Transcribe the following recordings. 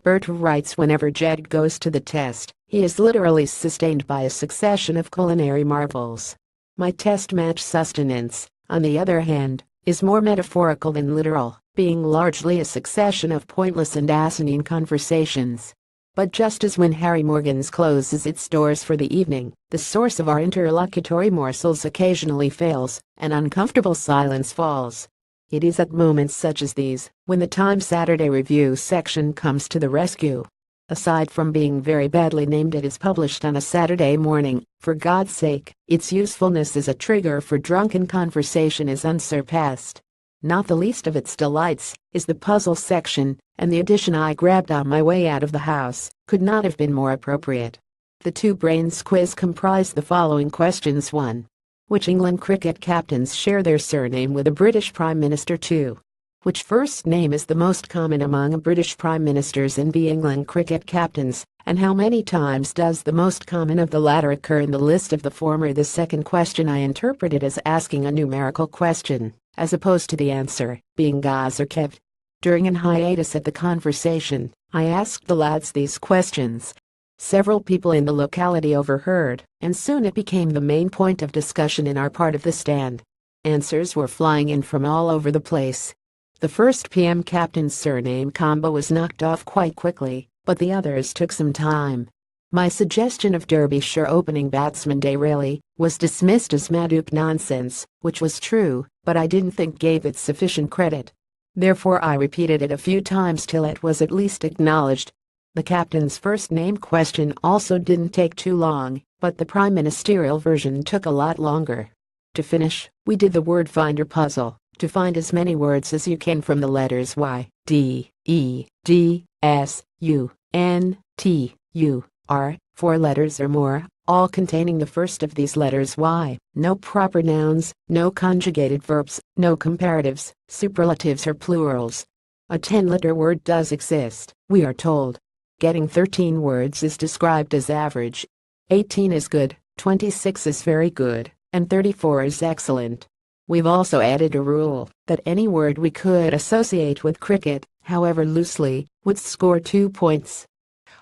Bert writes, whenever Ged goes to the test, he is literally sustained by a succession of culinary marvels. My test match sustenance, on the other hand, is more metaphorical than literal, being largely a succession of pointless and asinine conversations. But just as when Harry Morgan's closes its doors for the evening, the source of our interlocutory morsels occasionally fails, and uncomfortable silence falls. It is at moments such as these, when the Times Saturday Review section comes to the rescue. Aside from being very badly named, it is published on a Saturday morning. For God's sake, its usefulness as a trigger for drunken conversation is unsurpassed. Not the least of its delights is the puzzle section, and the edition I grabbed on my way out of the house could not have been more appropriate. The Two Brains quiz comprised the following questions. 1. Which England cricket captains share their surname with a British Prime Minister? 2. Which first name is the most common among British Prime Ministers and England cricket captains, and how many times does the most common of the latter occur in the list of the former? The second question I interpreted as asking a numerical question, as opposed to the answer being Gaz or Kev. During an hiatus at the conversation, I asked the lads these questions. Several people in the locality overheard, and soon it became the main point of discussion in our part of the stand. Answers were flying in from all over the place. The first PM captain's surname combo was knocked off quite quickly, but the others took some time. My suggestion of Derbyshire opening batsman Daly was dismissed as Madook nonsense, which was true, but I didn't think gave it sufficient credit. Therefore I repeated it a few times till it was at least acknowledged. The captain's first name question also didn't take too long, but the prime ministerial version took a lot longer. To finish, we did the word finder puzzle, to find as many words as you can from the letters Y, D, E, D, S, U, N, T, U, R, 4 letters or more, all containing the first of these letters Y. No proper nouns, no conjugated verbs, no comparatives, superlatives or plurals. A 10-letter word does exist, we are told. Getting 13 words is described as average. 18 is good, 26 is very good, and 34 is excellent. We've also added a rule that any word we could associate with cricket, however loosely, would score 2 points.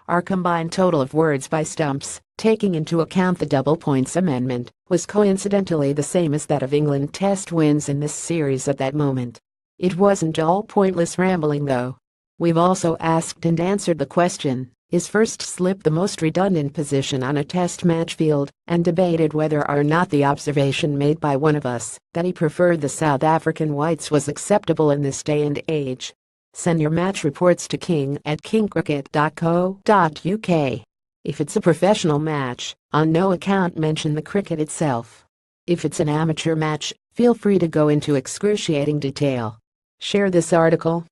Our combined total of words by stumps, taking into account the double points amendment, was coincidentally the same as that of England Test wins in this series at that moment. It wasn't all pointless rambling though. We've also asked and answered the question, is first slip the most redundant position on a test match field, and debated whether or not the observation made by one of us, that he preferred the South African whites, was acceptable in this day and age. Send your match reports to king@kingcricket.co.uk. If it's a professional match, on no account mention the cricket itself. If it's an amateur match, feel free to go into excruciating detail. Share this article